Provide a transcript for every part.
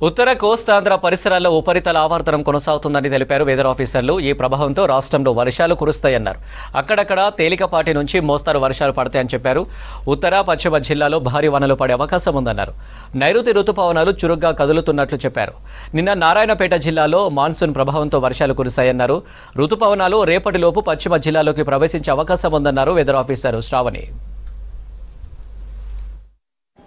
ఉత్తర కోస్తాంధ్ర పరిసరాల్లో ఉపరితల ఆవర్తనం కొనసాగుతుందని తెలిపారు వెదర్ ఆఫీసర్లు. ఈ ప్రభావంతో రాష్ట్రంలో వర్షాలు కురుస్తాయన్నారు. అక్కడక్కడ తేలికపాటి నుంచి మోస్తారు వర్షాలు పడతాయని చెప్పారు. ఉత్తర పశ్చిమ జిల్లాలో భారీ వానలు పడే అవకాశం ఉందన్నారు. నైరుతి రుతుపవనాలు చురుగ్గా కదులుతున్నట్లు చెప్పారు. నిన్న నారాయణపేట జిల్లాలో మాన్సూన్ ప్రభావంతో వర్షాలు కురుస్తాయన్నారు. రుతుపవనాలు రేపటిలోపు పశ్చిమ జిల్లాలోకి ప్రవేశించే అవకాశం ఉందన్నారు వెదర్ ఆఫీసర్ శ్రావణి.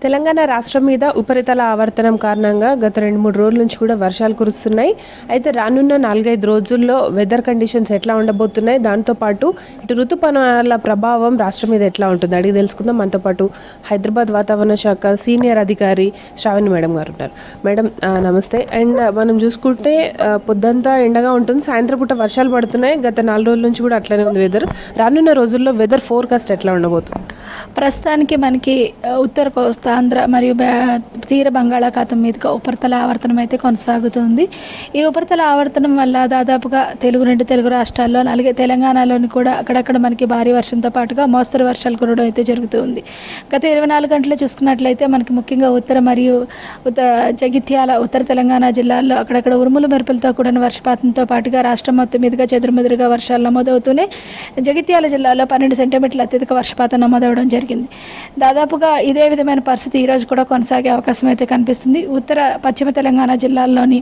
తెలంగాణ రాష్ట్రం మీద ఉపరితల ఆవర్తనం కారణంగా గత 2-3 రోజుల నుంచి కూడా వర్షాలు కురుస్తున్నాయి. అయితే రానున్న 4-5 రోజుల్లో వెదర్ కండిషన్స్ ఎట్లా ఉండబోతున్నాయి, దాంతోపాటు ఇటు ఋతుపవనాల ప్రభావం రాష్ట్రం మీద ఎట్లా ఉంటుంది అడిగి తెలుసుకుందాం. మనతో పాటు హైదరాబాద్ వాతావరణ శాఖ సీనియర్ అధికారి శ్రావణి మేడం గారు ఉంటారు. మేడం నమస్తే. అండ్ మనం చూసుకుంటే పొద్దంతా ఎండగా ఉంటుంది, సాయంత్రం పూట వర్షాలు పడుతున్నాయి. గత 4 రోజుల నుంచి కూడా అట్లనే ఉంది వెదర్. రానున్న రోజుల్లో వెదర్ ఫోర్కాస్ట్ ఎట్లా ఉండబోతుంది? ప్రస్తుతానికి మనకి ఉత్తర కోస్తా ఆంధ్ర మరియు తీర బంగాళాఖాతం మీదుగా ఉపరితల ఆవర్తనం అయితే కొనసాగుతుంది. ఈ ఉపరితల ఆవర్తనం వల్ల దాదాపుగా తెలుగు రాష్ట్రాల్లో అలాగే తెలంగాణలోని కూడా అక్కడక్కడ మనకి భారీ వర్షంతో పాటుగా మోస్తరు వర్షాలు కురవడం అయితే జరుగుతుంది. గత 24 గంటలు చూసుకున్నట్లయితే మనకి ముఖ్యంగా ఉత్తర మరియు జగిత్యాల ఉత్తర తెలంగాణ జిల్లాల్లో అక్కడక్కడ ఉరుములు మెరుపులతో కూడిన వర్షపాతంతో పాటుగా రాష్ట్రం మొత్తం మీదుగా చెదురుమెదురుగా వర్షాలు నమోదవుతూనే జగిత్యాల జిల్లాలో 12 సెంటీమీటర్ల అత్యధిక వర్షపాతం నమోదవడం జరిగింది. దాదాపుగా ఇదే విధమైన పరిస్థితి ఈరోజు కూడా కొనసాగే అవకాశం అయితే కనిపిస్తుంది. ఉత్తర పశ్చిమ తెలంగాణ జిల్లాల్లోని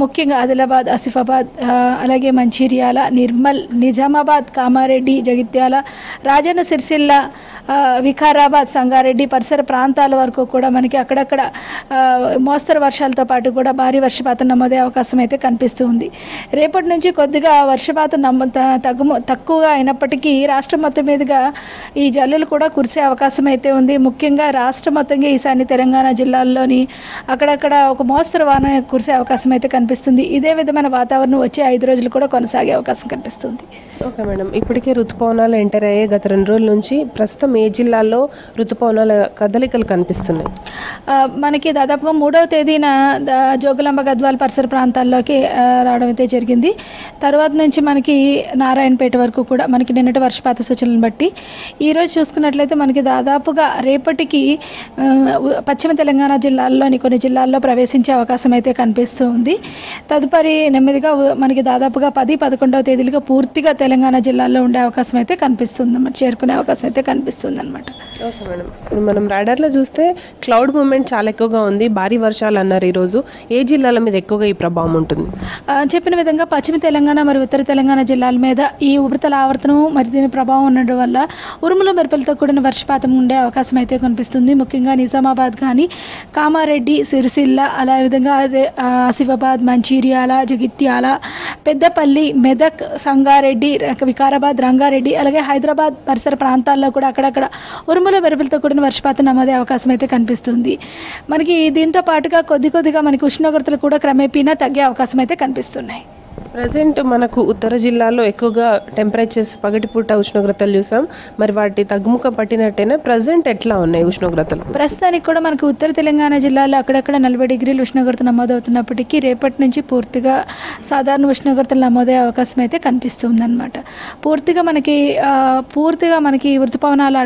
ముఖ్యంగా ఆదిలాబాద్, ఆసిఫాబాద్, అలాగే మంచిర్యాల, నిర్మల్, నిజామాబాద్, కామారెడ్డి, జగిత్యాల, రాజన్న సిరిసిల్ల, వికారాబాద్, సంగారెడ్డి పరిసర ప్రాంతాల వరకు కూడా మనకి అక్కడక్కడ మోస్తరు వర్షాలతో పాటు కూడా భారీ వర్షపాతం నమోదే అవకాశం అయితే కనిపిస్తూ ఉంది. రేపటి నుంచి కొద్దిగా వర్షపాతం తక్కువగా అయినప్పటికీ రాష్ట్రం మొత్తం మీదుగా ఈ జల్లులు కూడా కురిసే అవకాశం అయితే ఉంది. ముఖ్యంగా రాష్ట్రం మొత్తంగా ఈశాన్య తెలంగాణ జిల్లాల్లోని అక్కడక్కడ ఒక మోస్తరు వాన కురిసే అవకాశం అయితే కనిపిస్తుంది. ఇదే విధమైన వాతావరణం వచ్చే 5 రోజులు కూడా కొనసాగే అవకాశం కనిపిస్తుంది. ఓకే మేడం, ఇప్పటికే ఋతుపవనాలు ఎంటర్ అయ్యాయి. గత 2 రోజుల నుంచి ప్రస్తుతం ఏ జిల్లాల్లో ఋతుపవనాల కదలికలు కనిపిస్తున్నాయి? మనకి దాదాపుగా 3వ తేదీన జోగులాంబ గద్వాల పరిసర ప్రాంతాల్లోకి రావడం అయితే జరిగింది. తర్వాత నుంచి మనకి నారాయణపేట వరకు కూడా మనకి నిన్నటి వర్షపాత సూచనలను బట్టి ఈరోజు చూసుకున్నట్లయితే మనకి దాదాపుగా రేపటికి పశ్చిమ తెలంగాణ జిల్లాల్లోని కొన్ని జిల్లాల్లో ప్రవేశించే అవకాశం అయితే కనిపిస్తూ ఉంది. తదుపరి నెమ్మదిగా మనకి దాదాపుగా 10-11వ తేదీలుగా పూర్తిగా తెలంగాణ జిల్లాల్లో ఉండే అవకాశం అయితే కనిపిస్తుంది అన్నమాట, చేరుకునే అవకాశం అయితే కనిపిస్తుంది అనమాట. ఓకే మేడం, మనం రాడార్లో చూస్తే క్లౌడ్ మూవ్మెంట్ చాలా ఎక్కువగా ఉంది, భారీ వర్షాలు అన్నారు. ఈరోజు ఏ జిల్లాల మీద ఎక్కువగా ఈ ప్రభావం ఉంటుంది? చెప్పిన విధంగా పశ్చిమ తెలంగాణ మరియు ఉత్తర తెలంగాణ జిల్లాల మీద ఈ ఉపరితల ఆవర్తనం మరి దీని ప్రభావం ఉండడం వల్ల ఉరుముల మెరుపులతో కూడిన వర్షపాతం ఉండే అవకాశం అయితే కనిపిస్తుంది. ముఖ్యంగా నిజామాబాద్ కానీ, కామారెడ్డి, సిరిసిల్ల, అలా విధంగా ఆసిఫాబాద్, మంచిర్యాల, జగిత్యాల, పెద్దపల్లి, మెదక్, సంగారెడ్డి, వికారాబాద్, రంగారెడ్డి, అలాగే హైదరాబాద్ పరిసర ప్రాంతాల్లో కూడా అక్కడక్కడ ఉరుముల మెరుపులతో కూడిన వర్షపాతం నమోదే అవకాశం అయితే కనిపిస్తుంది. మనకి దీంతో పాటుగా కొద్దిగా మనకి ఉష్ణోగ్రతలు కూడా క్రమేపీనా తగ్గే అవకాశం అయితే కనిపిస్తున్నాయి. ప్రజెంట్ మనకు ఉత్తర జిల్లాలో ఎక్కువగా టెంపరేచర్స్ పగటిపూట ఉష్ణోగ్రతలు చూసాం, మరి వాటి తగ్గుముఖం పట్టినట్టేనా? ప్రజెంట్ ఎట్లా ఉన్నాయి ఉష్ణోగ్రతలు? ప్రస్తుతానికి కూడా మనకు ఉత్తర తెలంగాణ జిల్లాలో అక్కడక్కడ 40 డిగ్రీలు ఉష్ణోగ్రత నమోదవుతున్నప్పటికీ రేపటి నుంచి పూర్తిగా సాధారణ ఉష్ణోగ్రతలు నమోదయ్యే అవకాశం అయితే కనిపిస్తుందన్నమాట. పూర్తిగా మనకి ఋతుపవనాలు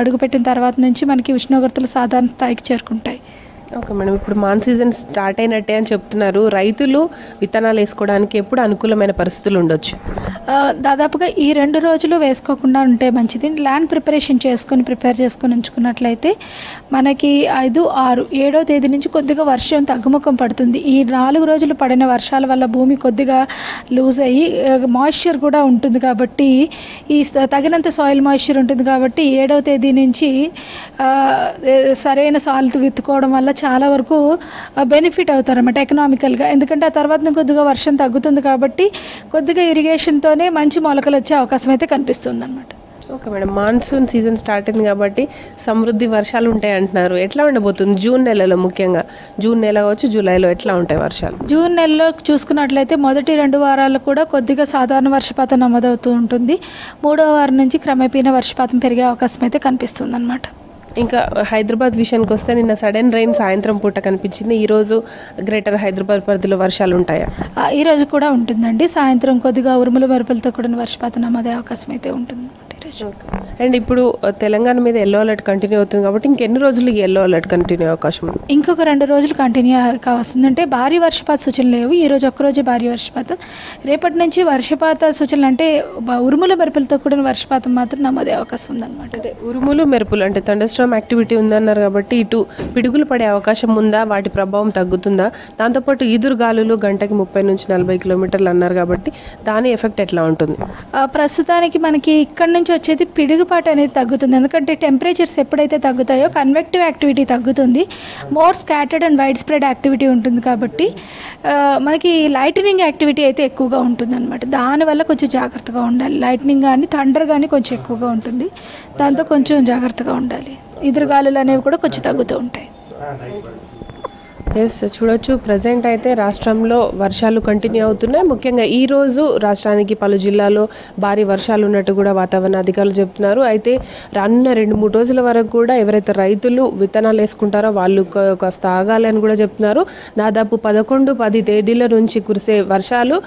అడుగుపెట్టిన తర్వాత నుంచి మనకి ఉష్ణోగ్రతలు సాధారణ స్థాయికి చేరుకుంటాయి. ఓకే మేడం, ఇప్పుడు మాన్ సీజన్ స్టార్ట్ అయినట్టే అని చెప్తున్నారు. రైతులు విత్తనాలు వేసుకోవడానికి ఎప్పుడు అనుకూలమైన పరిస్థితులు ఉండొచ్చు? దాదాపుగా ఈ 2 రోజులు వేసుకోకుండా ఉంటే మంచిది. ల్యాండ్ ప్రిపేర్ చేసుకొని ఉంచుకున్నట్లయితే మనకి 5, 6, 7వ తేదీ నుంచి కొద్దిగా వర్షం తగ్గుముఖం పడుతుంది. ఈ 4 రోజులు పడిన వర్షాల వల్ల భూమి కొద్దిగా లూజ్ అయ్యి మాయిశ్చర్ కూడా ఉంటుంది కాబట్టి తగినంత సాయిల్ మాయిశ్చర్ ఉంటుంది కాబట్టి 7వ తేదీ నుంచి సరైన సాయిల్ విత్తుకోవడం వల్ల చాలా వరకు బెనిఫిట్ అవుతారన్నమాట ఎకనామికల్గా. ఎందుకంటే ఆ తర్వాత కొద్దిగా వర్షం తగ్గుతుంది కాబట్టి కొద్దిగా ఇరిగేషన్తోనే మంచి మొలకలు వచ్చే అవకాశం అయితే కనిపిస్తుంది అన్నమాట. Okay madam, monsoon season start అయింది కాబట్టి సమృద్ధి వర్షాలు ఉంటాయి అంటున్నారు. ఎట్లా ఉండబోతుంది జూన్ నెలలో? ముఖ్యంగా జూన్ నెల కావచ్చు, జూలైలో ఎట్లా ఉంటాయి వర్షాలు? జూన్ నెలలో చూసుకున్నట్లయితే మొదటి 2 వారాలు కూడా కొద్దిగా సాధారణ వర్షపాతం నమోదవుతూ ఉంటుంది. 3వ వారం నుంచి క్రమేపీన వర్షపాతం పెరిగే అవకాశం అయితే కనిపిస్తుంది అన్నమాట. ఇంకా హైదరాబాద్ విషయానికి వస్తే నిన్న సడన్ రైన్ సాయంత్రం పూట కనిపించింది. ఈరోజు గ్రేటర్ హైదరాబాద్ పరిధిలో వర్షాలు ఉంటాయా? ఈరోజు కూడా ఉంటుందండి. సాయంత్రం కొద్దిగా ఉరుముల మెరుపులతో కూడిన వర్షపాతం నమోదే అవకాశం అయితే ఉంటుంది. ఉండొచ్చు. అండ్ ఇప్పుడు తెలంగాణ మీద ఎల్లో అలర్ట్ కంటిన్యూ అవుతుంది కాబట్టి ఇంకెన్ని రోజులు ఈ ఎల్లో అలర్ట్ కంటిన్యూ అవ్వకాశం ఉంది? ఇంకొక 2 రోజులు కంటిన్యూ కావాల్సింది. అంటే భారీ వర్షపాత సూచనలు లేవు. ఈరోజు ఒక్కరోజే భారీ వర్షపాతం. రేపటి నుంచి వర్షపాత సూచనలు అంటే ఉరుముల మెరుపులతో కూడిన వర్షపాతం మాత్రం నమోదే అవకాశం ఉందన్నమాట. అంటే ఉరుములు మెరుపులు అంటే థండర్స్టార్మ్ యాక్టివిటీ ఉందన్నారు కాబట్టి ఇటు పిడుగులు పడే అవకాశం ఉందా, వాటి ప్రభావం తగ్గుతుందా? దాంతోపాటు ఈదురు గాలులు గంటకి 30 నుంచి 40 కిలోమీటర్లు అన్నారు కాబట్టి దాని ఎఫెక్ట్ ఎట్లా ఉంటుంది? ప్రస్తుతానికి మనకి ఇక్కడ నుంచి వచ్చేది పిడుగుపాటు అనేది తగ్గుతుంది. ఎందుకంటే టెంపరేచర్స్ ఎప్పుడైతే తగ్గుతాయో కన్వెక్టివ్ యాక్టివిటీ తగ్గుతుంది, more scattered and wide spread activity ఉంటుంది. కాబట్టి మనకి లైటనింగ్ యాక్టివిటీ అయితే ఎక్కువగా ఉంటుంది అనమాట. దానివల్ల కొంచెం జాగ్రత్తగా ఉండాలి. లైటనింగ్ కానీ థండర్ కానీ కొంచెం ఎక్కువగా ఉంటుంది, దాంతో కొంచెం జాగ్రత్తగా ఉండాలి. ఎదురుగాలులు అనేవి కూడా కొంచెం తగ్గుతూ ఉంటాయి. ఎస్, చూడొచ్చు ప్రజెంట్ అయితే రాష్ట్రంలో వర్షాలు కంటిన్యూ అవుతున్నాయి. ముఖ్యంగా ఈరోజు రాష్ట్రానికి పలు జిల్లాలో భారీ వర్షాలు ఉన్నట్టు కూడా వాతావరణ అధికారులు చెప్తున్నారు. అయితే రానున్న 2-3 రోజుల వరకు కూడా ఎవరైతే రైతులు విత్తనాలు వేసుకుంటారో వాళ్ళు కాస్త ఆగాలి అని కూడా చెప్తున్నారు. దాదాపు 11-10 తేదీల నుంచి కురిసే వర్షాలు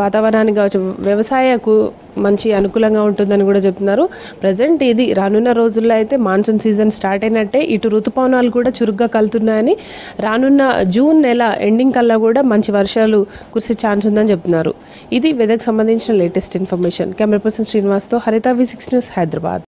వాతావరణానికి కావచ్చు, వ్యవసాయకు మంచి అనుకూలంగా ఉంటుందని కూడా చెప్తున్నారు. ప్రజెంట్ ఇది రానున్న రోజుల్లో అయితే మాన్సూన్ సీజన్ స్టార్ట్ అయినట్టే. ఇటు ఋతుపవనాలు కూడా చురుగ్గా కలుతున్నాయని, రానున్న జూన్ నెల ఎండింగ్ కల్లా కూడా మంచి వర్షాలు కురిసే ఛాన్స్ ఉందని చెప్తున్నారు. ఇది వెదర్కి సంబంధించిన లేటెస్ట్ ఇన్ఫర్మేషన్. కెమెరా పర్సన్ శ్రీనివాస్తో హరిత V6 న్యూస్, హైదరాబాద్.